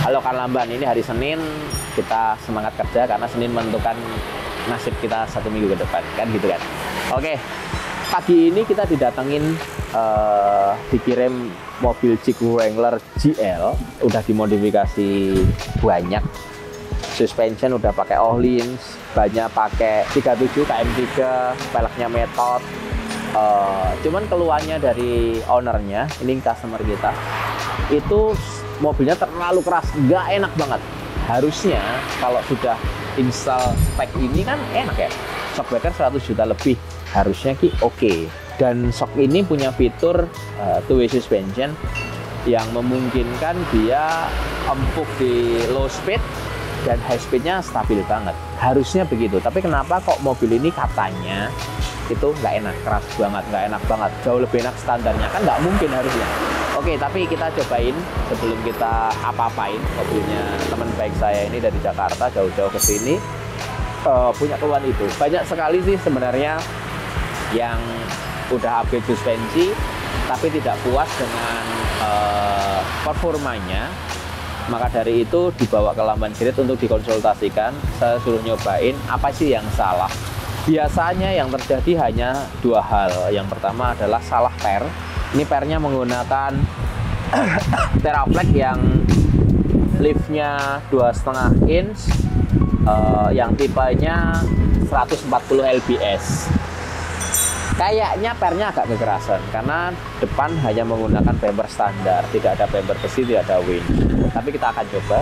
Halo Karlamban, ini hari Senin, kita semangat kerja karena Senin menentukan nasib kita 1 minggu ke depan, kan gitu kan. Oke, pagi ini kita didatengin, dikirim mobil Jeep Wrangler GL, udah dimodifikasi banyak. Suspension udah pakai Öhlins, banyak pakai 37 KM3, peleknya Method. Cuman keluhannya dari ownernya, ini customer kita, itu mobilnya terlalu keras, nggak enak banget. Harusnya kalau sudah install spek ini kan enak ya, shock breaker 100 juta lebih, harusnya oke. Dan shock ini punya fitur two-way suspension yang memungkinkan dia empuk di low speed dan high speednya stabil banget. Harusnya begitu, tapi kenapa kok mobil ini katanya itu nggak enak, keras banget, nggak enak banget, jauh lebih enak standarnya, kan nggak mungkin harusnya. Oke, tapi kita cobain sebelum kita apa-apain mobilnya teman baik saya ini dari Jakarta jauh-jauh ke sini, punya keluhan itu. Banyak sekali sih sebenarnya yang udah upgrade suspensi tapi tidak puas dengan performanya. Maka dari itu dibawa ke Lamban Kirit untuk dikonsultasikan. Saya suruh nyobain apa sih yang salah. Biasanya yang terjadi hanya dua hal. Yang pertama adalah salah per. Ini pernya menggunakan Teraflex yang liftnya 2,5 inch, yang tipenya 140 lbs. Kayaknya pernya agak kekerasan karena depan hanya menggunakan bumper standar, tidak ada bumper besi, tidak ada winch. Tapi kita akan coba.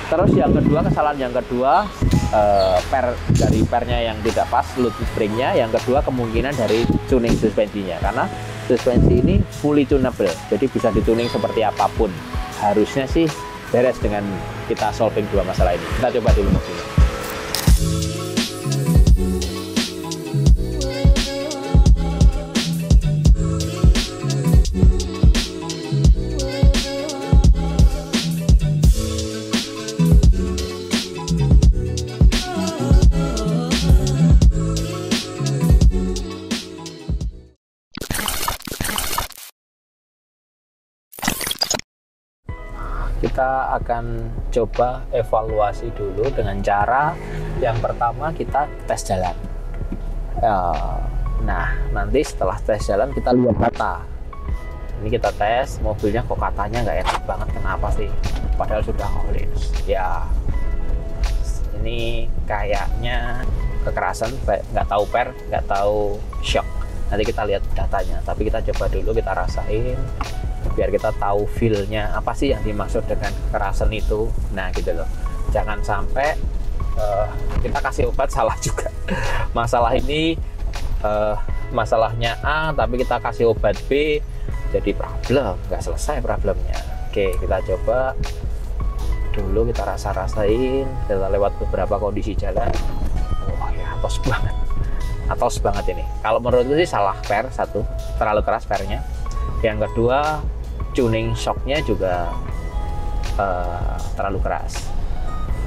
Terus yang kedua, kesalahan yang kedua, dari pernya yang tidak pas, loop springnya. Yang kedua kemungkinan dari tuning suspensinya, karena suspensi ini fully tunable, jadi bisa dituning seperti apapun. Harusnya sih beres dengan kita solving dua masalah ini. Kita coba dulu mobilnya. Kita akan coba evaluasi dulu dengan cara yang pertama kita tes jalan. Nah, nanti setelah tes jalan kita lihat data. Ini kita tes mobilnya kok katanya nggak enak banget, kenapa sih? Padahal sudah Öhlins. Ya, ini kayaknya kekerasan, nggak tahu per, nggak tahu shock. Nanti kita lihat datanya. Tapi kita coba dulu, kita rasain, biar kita tahu feel-nya apa sih yang dimaksud dengan kekerasan itu. Nah gitu loh, jangan sampai kita kasih obat salah juga. Masalah ini masalahnya A tapi kita kasih obat B, jadi problem, nggak selesai problemnya. Oke, kita coba dulu, kita rasain, kita lewat beberapa kondisi jalan. Wah ya, atos banget ini. Kalau menurutku sih salah per, satu, terlalu keras pernya. Yang kedua, tuning shocknya juga terlalu keras.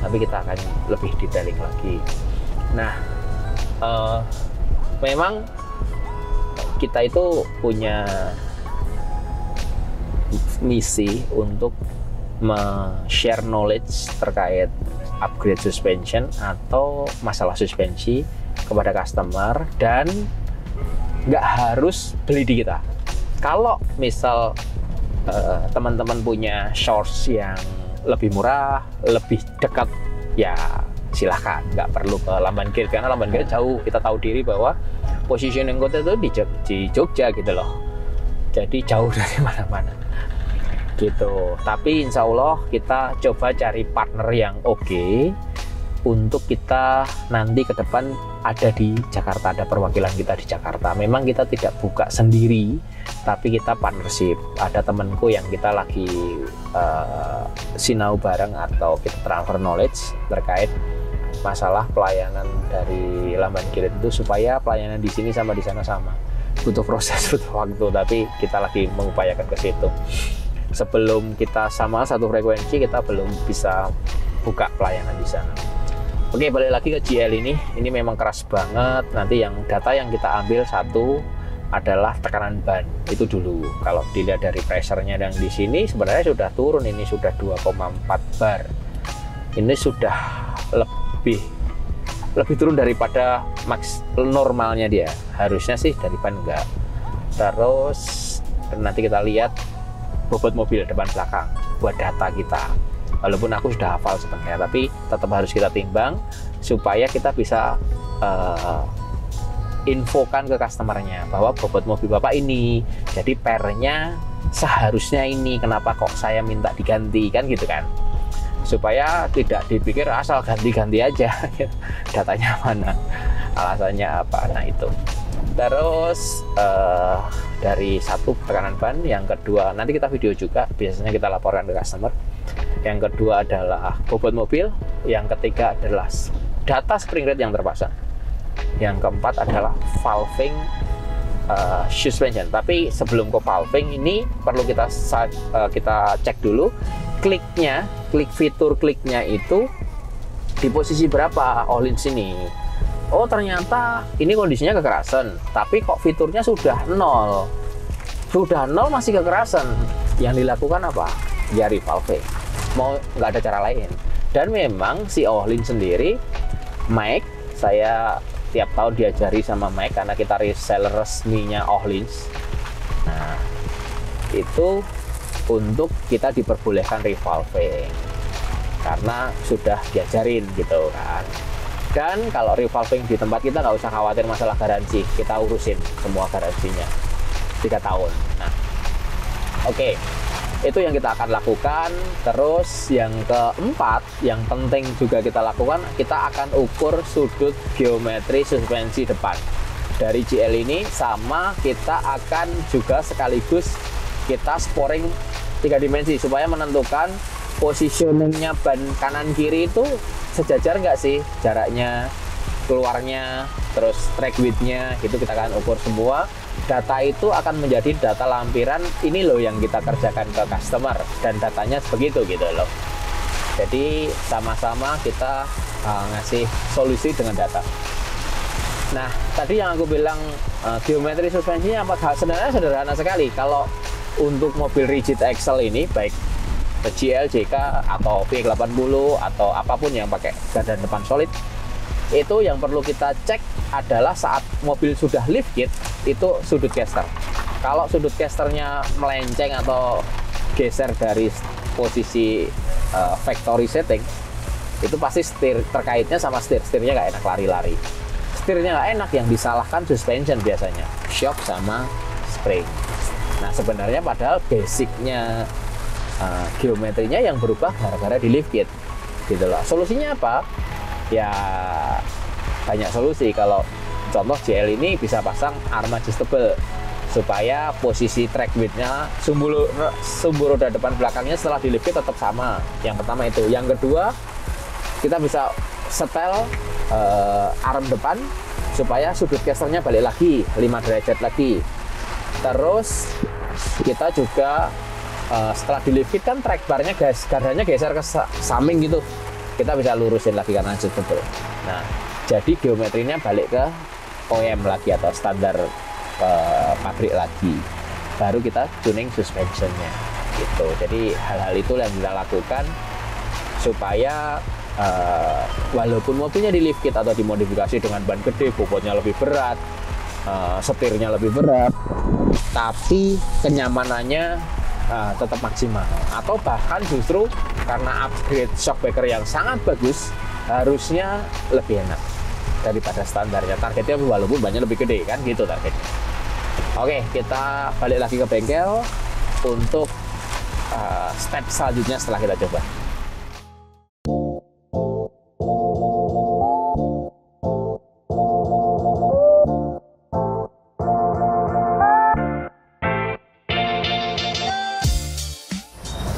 Tapi kita akan lebih detailing lagi. Nah, memang kita itu punya misi untuk share knowledge terkait upgrade suspension atau masalah suspensi kepada customer, dan nggak harus beli di kita. Kalau misal teman-teman punya source yang lebih murah, lebih dekat, ya silahkan, nggak perlu ke Lamban Kirit, karena Lamban Kirit jauh. Kita tahu diri bahwa positioning kota itu di Jogja gitu loh, jadi jauh dari mana-mana gitu. Tapi insya Allah kita coba cari partner yang oke untuk kita nanti ke depan ada di Jakarta, ada perwakilan kita di Jakarta. Memang kita tidak buka sendiri, tapi kita partnership. Ada temanku yang kita lagi sinau bareng atau kita transfer knowledge terkait masalah pelayanan dari Lamban Kirit itu, supaya pelayanan di sini sama di sana sama. Butuh proses, butuh waktu, tapi kita lagi mengupayakan ke situ. Sebelum kita sama satu frekuensi, kita belum bisa buka pelayanan di sana. Oke, balik lagi ke GL ini memang keras banget. Nanti yang data yang kita ambil satu, adalah tekanan ban itu dulu. Kalau dilihat dari pressure-nya yang di sini sebenarnya sudah turun, ini sudah 2,4 bar. Ini sudah lebih turun daripada max normalnya dia. Harusnya sih dari ban enggak. Terus nanti kita lihat bobot mobil depan belakang buat data kita. Walaupun aku sudah hafal sebenarnya, tapi tetap harus kita timbang supaya kita bisa infokan ke customernya bahwa bobot mobil bapak ini, jadi pernya seharusnya ini, kenapa kok saya minta diganti, kan gitu kan, supaya tidak dipikir asal ganti-ganti aja datanya mana, alasannya apa. Nah itu. Terus dari satu tekanan ban, yang kedua nanti kita video juga, biasanya kita laporkan ke customer. Yang kedua adalah bobot mobil, yang ketiga adalah data spring rate yang terpasang, yang keempat adalah valving suspension. Tapi sebelum ke valving ini perlu kita cek dulu klik fitur kliknya itu di posisi berapa all-in sini. Oh ternyata ini kondisinya kekerasan, tapi kok fiturnya sudah nol masih kekerasan. Yang dilakukan apa? Ya revalving, mau nggak ada cara lain. Dan memang si all-in sendiri, Mike, saya tiap tahun diajari sama Mike karena kita reseller resminya Ohlins. Nah, itu untuk kita diperbolehkan revalving karena sudah diajarin gitu kan. Dan kalau revalving di tempat kita nggak usah khawatir masalah garansi, kita urusin semua garansinya 3 tahun. Nah, oke. Itu yang kita akan lakukan. Terus yang keempat, yang penting juga kita lakukan, kita akan ukur sudut geometri suspensi depan dari GL ini, sama kita akan juga sekaligus kita sporing 3 dimensi supaya menentukan positioningnya ban kanan kiri itu sejajar nggak sih, jaraknya, keluarnya, terus track width-nya, itu kita akan ukur semua. Data itu akan menjadi data lampiran, ini loh yang kita kerjakan ke customer, dan datanya begitu gitu loh. Jadi sama-sama kita ngasih solusi dengan data. Nah, tadi yang aku bilang geometri suspensinya apa? Sebenarnya sederhana sekali. Kalau untuk mobil rigid axle ini, baik GL, JK, atau V80 atau apapun yang pakai gardan depan solid, itu yang perlu kita cek adalah saat mobil sudah lift kit, itu sudut caster. Kalau sudut casternya melenceng atau geser dari posisi factory setting, itu pasti terkaitnya sama setirnya nggak enak, lari-lari. Setirnya nggak enak, yang disalahkan suspension biasanya, shock sama spring. Nah sebenarnya padahal basicnya geometrinya yang berubah gara-gara di lift kit gitu loh. Solusinya apa? Ya banyak solusi. Kalau contoh GL ini bisa pasang arm adjustable supaya posisi track width-nya, sumbu roda depan belakangnya setelah di lift kit tetap sama. Yang pertama itu. Yang kedua, kita bisa setel arm depan supaya sudut casternya balik lagi 5 derajat lagi. Terus kita juga setelah di lift kit kan track barnya gardannya geser ke samping gitu, kita bisa lurusin lagi karena adjustable. Nah, jadi geometrinya balik ke OEM lagi atau standar pabrik lagi. Baru kita tuning suspensionnya gitu. Jadi hal-hal itu yang kita lakukan supaya walaupun mobilnya di lift kit atau dimodifikasi dengan ban gede, bobotnya lebih berat, setirnya lebih berat, tapi kenyamanannya tetap maksimal, atau bahkan justru karena upgrade shock breaker yang sangat bagus, harusnya lebih enak daripada standarnya. Targetnya walaupun banyak lebih gede kan gitu targetnya. Oke, kita balik lagi ke bengkel untuk step selanjutnya setelah kita coba.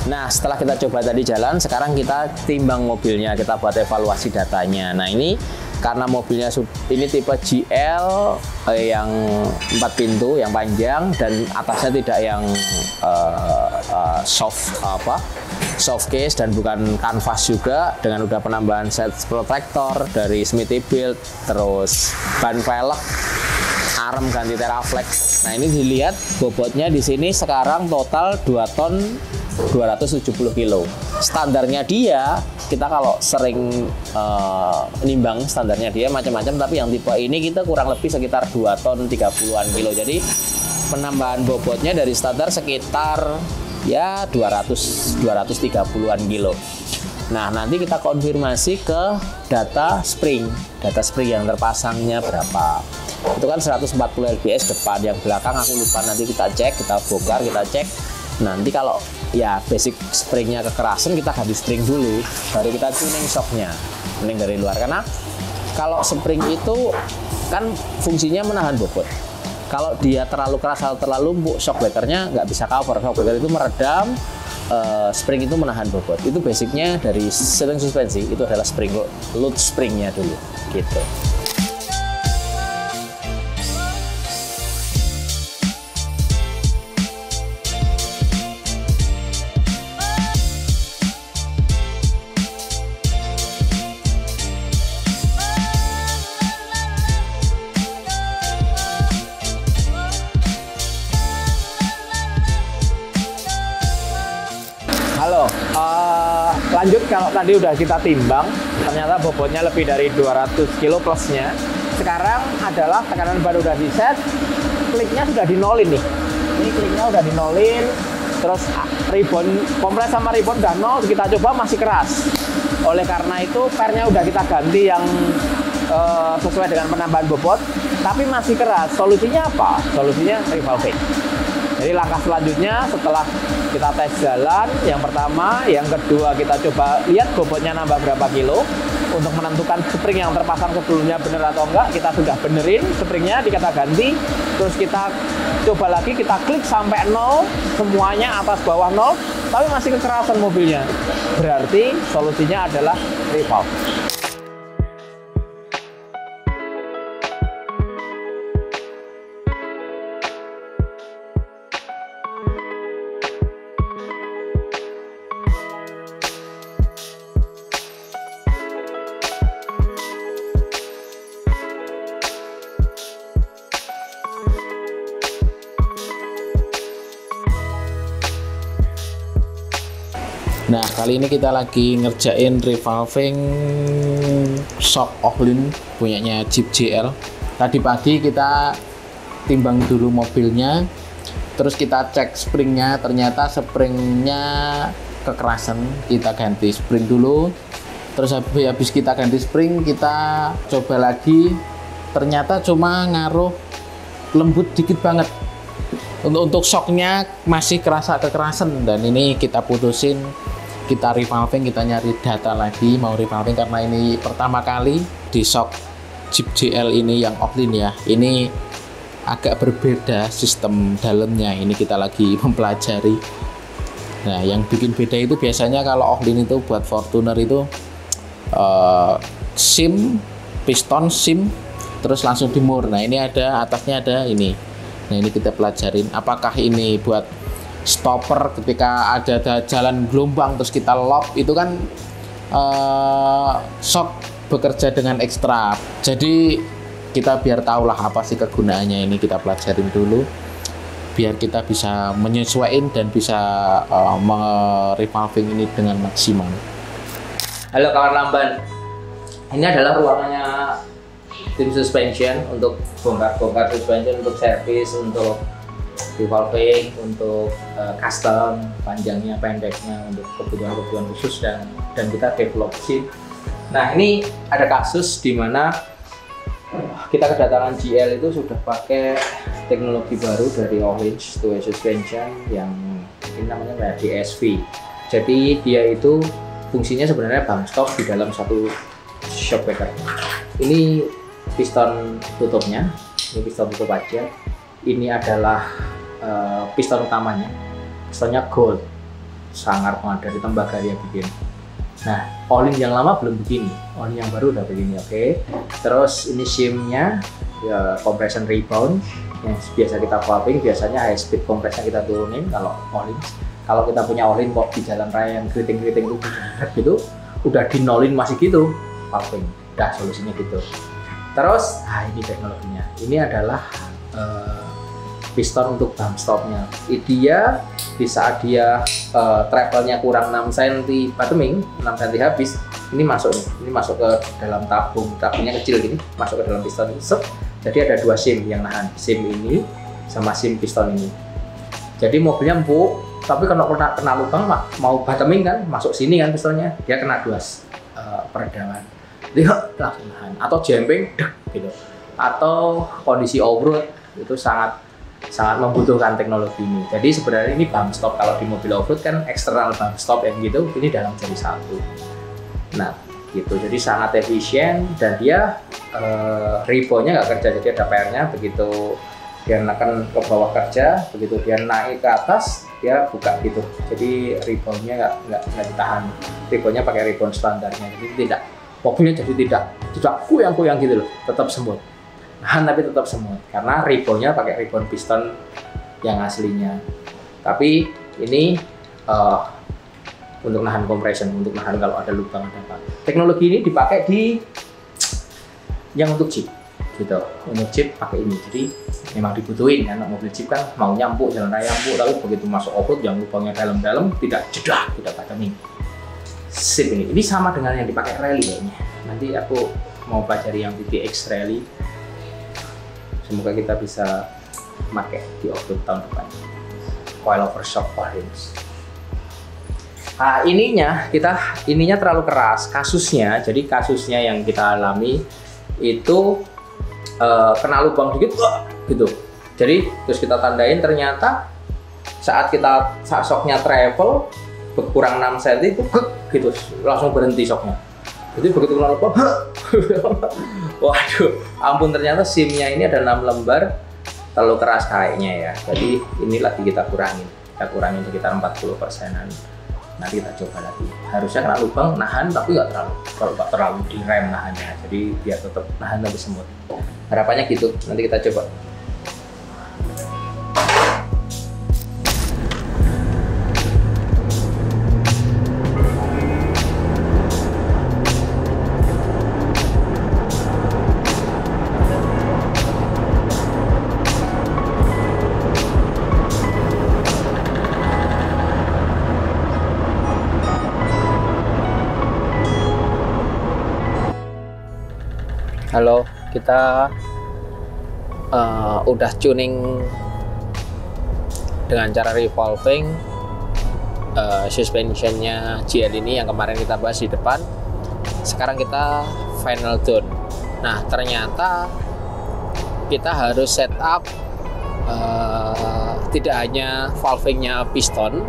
Nah, setelah kita coba tadi jalan, sekarang kita timbang mobilnya, kita buat evaluasi datanya. Nah, ini karena mobilnya ini tipe GL yang 4 pintu, yang panjang, dan atasnya tidak yang soft case dan bukan canvas juga, dengan udah penambahan set protector dari Smithy Build, terus ban velg arem ganti Teraflex. Nah, ini dilihat bobotnya di sini sekarang total 2 ton 270 kilo. Standarnya dia, kita kalau sering nimbang standarnya dia macam-macam, tapi yang tipe ini kita kurang lebih sekitar 2 ton 30-an kilo. Jadi penambahan bobotnya dari standar sekitar ya 230-an kilo. Nah, nanti kita konfirmasi ke data spring yang terpasangnya berapa. Itu kan 140 lbs depan, yang belakang aku lupa, nanti kita cek, kita bongkar, kita cek. Nanti kalau ya basic springnya kekerasan, kita ganti spring dulu, baru kita tuning shocknya, tuning dari luar. Karena kalau spring itu kan fungsinya menahan bobot. Kalau dia terlalu keras atau terlalu empuk, shock breakernya nggak bisa cover. Shock breaker itu meredam, spring itu menahan bobot. Itu basicnya dari setting suspensi, itu adalah spring load springnya dulu, gitu. Lanjut, kalau tadi udah kita timbang, ternyata bobotnya lebih dari 200 kilo plusnya. Sekarang adalah tekanan ban udah di set, kliknya sudah dinolin nih. Ini kliknya udah dinolin, terus ribbon, kompres sama ribbon udah nol, kita coba masih keras. Oleh karena itu, pernya udah kita ganti yang sesuai dengan penambahan bobot, tapi masih keras. Solusinya apa? Solusinya revolving. Jadi langkah selanjutnya setelah kita tes jalan, yang pertama, yang kedua kita coba lihat bobotnya nambah berapa kilo. Untuk menentukan spring yang terpasang sebelumnya benar atau enggak, kita sudah benerin springnya, kita ganti. Terus kita coba lagi, kita klik sampai 0, semuanya atas bawah 0, tapi masih kekerasan mobilnya. Berarti solusinya adalah revolve. Nah, kali ini kita lagi ngerjain revolving shock Ohlin punyanya Jeep GL. Tadi pagi kita timbang dulu mobilnya, terus kita cek springnya, ternyata springnya kekerasan. Kita ganti spring dulu, terus habis kita ganti spring, kita coba lagi, ternyata cuma ngaruh lembut dikit banget. Untuk shocknya masih kerasa kekerasan, dan ini kita putusin, kita revolving, kita nyari data lagi mau revolving karena ini pertama kali di shock Jeep GL ini yang Ohlin ya. Ini agak berbeda sistem dalamnya, ini kita lagi mempelajari. Nah, yang bikin beda itu biasanya kalau Ohlin itu buat Fortuner itu sim, piston, sim, terus langsung dimur. Nah, ini ada atasnya ada ini. Nah, ini kita pelajarin apakah ini buat stopper ketika ada jalan gelombang terus kita lock, itu kan shock bekerja dengan ekstra. Jadi kita biar tahulah apa sih kegunaannya, ini kita pelajarin dulu biar kita bisa menyesuaikan dan bisa revolving ini dengan maksimal. Halo kawan lamban, ini adalah ruangannya tim suspension untuk bongkar-bongkar suspension, untuk servis, untuk revolving, untuk custom, panjangnya, pendeknya, untuk kebutuhan-kebutuhan khusus, dan kita develop SIM. Nah, ini ada kasus di mana kita kedatangan GL itu sudah pakai teknologi baru dari Ohlin, two-way suspension, yang ini namanya DSV. Jadi dia itu fungsinya sebenarnya bump stop di dalam satu shock breaker. Ini piston tutupnya, ini piston tutup aja. Ini adalah piston utamanya, pistonnya gold, sangar banget, dari tembaga dia bikin. Nah, Ohlin yang lama belum begini, Ohlin yang baru udah begini, oke. Terus ini shimnya, ya, compression rebound, yang biasa kita valving, biasanya high speed compression kita turunin kalau Ohlin. Kalau kita punya Ohlin kok di jalan raya yang keriting-keriting gitu, udah dinolin masih gitu, valving, udah solusinya gitu. Terus, nah ini teknologinya, ini adalah piston untuk bump stopnya. Dia di saat dia travelnya kurang 6 cm bottoming, 6 cm habis, ini masuk nih, ini masuk ke dalam tabungnya kecil gini, masuk ke dalam piston ini. Jadi ada 2 SIM yang nahan, SIM ini sama SIM piston ini. Jadi mobilnya empuk, tapi kalau kena lubang mau bottoming kan, masuk sini kan pistonnya, dia kena 2 peregangan. Dia langsung nahan, atau jumping gitu. Atau kondisi off-road itu sangat membutuhkan teknologi ini. Jadi sebenarnya ini bump stop, kalau di mobil off-road kan eksternal bump stop yang gitu, ini dalam jadi satu. Nah gitu, jadi sangat efisien dan dia reboundnya nggak kerja, jadi ada PR-nya. Begitu dia menekan ke bawah kerja, begitu dia naik ke atas dia buka gitu, jadi reboundnya nggak ditahan. Reboundnya pakai rebound standarnya, jadi tidak, mobilnya jadi tidak kuyang-kuyang gitu loh, tetap semut. Nahan tapi tetap semut karena reboundnya pakai rebound piston yang aslinya. Tapi ini untuk nahan compression, untuk nahan kalau ada lubang ada apa. Teknologi ini dipakai di yang untuk Jeep gitu. Untuk Jeep pakai ini. Jadi memang dibutuhin kan, mobil Jeep kan mau nyambuk jalan raya nyambuk, tapi begitu masuk off-road yang lubangnya dalam-dalam tidak jedah, tidak bottoming. Sip ini. Ini sama dengan yang dipakai rally kayaknya. Nanti aku mau pelajari yang VTX rally. Semoga kita bisa pakai di off-road tahun depan. Coilover shock Ohlins. Nah, ininya terlalu keras kasusnya. Jadi kasusnya yang kita alami itu kena lubang dikit gitu. Jadi terus kita tandain, ternyata saat shocknya travel berkurang 6 cm itu gitu langsung berhenti shocknya. Jadi begitu kena lubang, waduh, ampun, ternyata SIM-nya ini ada 6 lembar, terlalu keras kayaknya ya. Jadi ini lagi kita kurangin sekitar 40%-an. Nanti kita coba lagi. Harusnya kena lubang nahan, tapi nggak terlalu direm nahannya. Jadi biar tetap nahan tapi semut. Harapannya gitu. Nanti kita coba. Halo, kita udah tuning dengan cara revolving suspensionnya GL ini yang kemarin kita bahas di depan. Sekarang kita final tune. Nah, ternyata kita harus setup tidak hanya valvingnya piston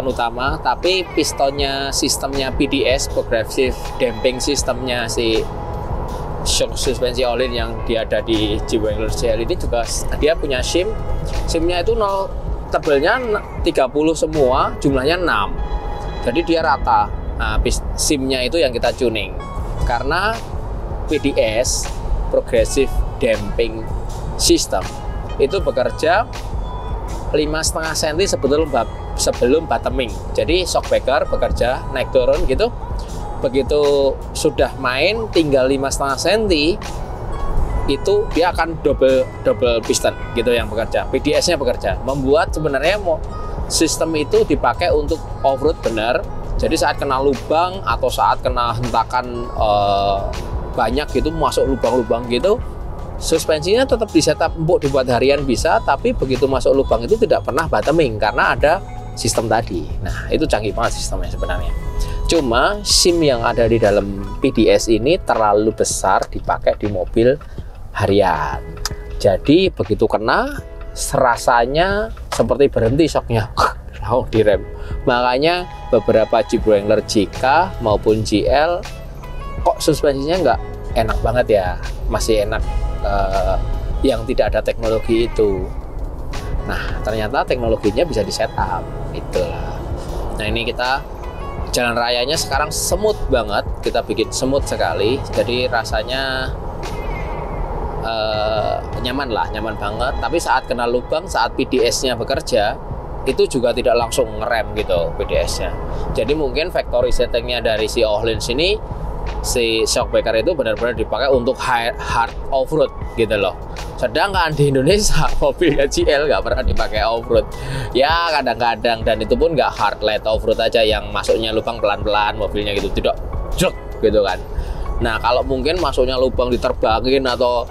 utama, tapi pistonnya sistemnya PDS, Progressive Damping Systemnya si shock suspensi Ohlins yang dia ada di Jeep Wrangler GL ini juga dia punya SIM-nya itu tebelnya 30 semua, jumlahnya 6. Jadi dia rata. Nah, SIM-nya itu yang kita tuning. Karena PDS, Progressive Damping System, itu bekerja 5,5 cm sebelum bottoming. Jadi shock breaker bekerja naik turun gitu. Begitu sudah main tinggal 5,5 cm itu dia akan double piston gitu yang bekerja. PDS-nya bekerja, membuat sebenarnya sistem itu dipakai untuk off-road benar. Jadi saat kena lubang atau saat kena hentakan banyak gitu, masuk lubang-lubang gitu, suspensinya tetap di setup empuk, dibuat harian bisa, tapi begitu masuk lubang itu tidak pernah bottoming karena ada sistem tadi. Nah, itu canggih banget sistemnya sebenarnya. Cuma SIM yang ada di dalam PDS ini terlalu besar dipakai di mobil harian. Jadi begitu kena, rasanya seperti berhenti shocknya, direm. Makanya beberapa Jeep Wrangler JK maupun GL kok suspensinya nggak enak banget ya, masih enak yang tidak ada teknologi itu. Nah, ternyata teknologinya bisa di setup, itulah. Nah, ini kita jalan rayanya sekarang semut banget, kita bikin semut sekali, jadi rasanya nyaman banget. Tapi saat kena lubang, saat PDS-nya bekerja, itu juga tidak langsung ngerem gitu PDS-nya. Jadi mungkin factory settingnya dari si Ohlins ini si shockbreaker itu benar-benar dipakai untuk hard off-road gitu loh. Sedangkan di Indonesia mobilnya GL nggak pernah dipakai off-road. Ya kadang-kadang, dan itu pun nggak hard light off-road aja, yang masuknya lubang pelan-pelan mobilnya gitu, tidak jok gitu kan. Nah kalau mungkin masuknya lubang diterbangin atau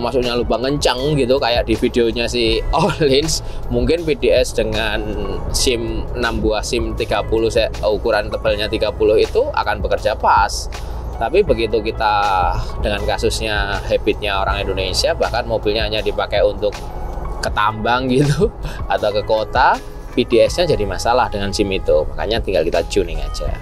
masuknya lubang kencang gitu kayak di videonya si Ohlins, mungkin PDS dengan SIM 6 buah SIM 30 ukuran tebalnya 30 itu akan bekerja pas. Tapi begitu kita dengan kasusnya habitnya orang Indonesia, bahkan mobilnya hanya dipakai untuk ke tambang gitu atau ke kota, PDS-nya jadi masalah dengan SIM itu. Makanya tinggal kita tuning aja.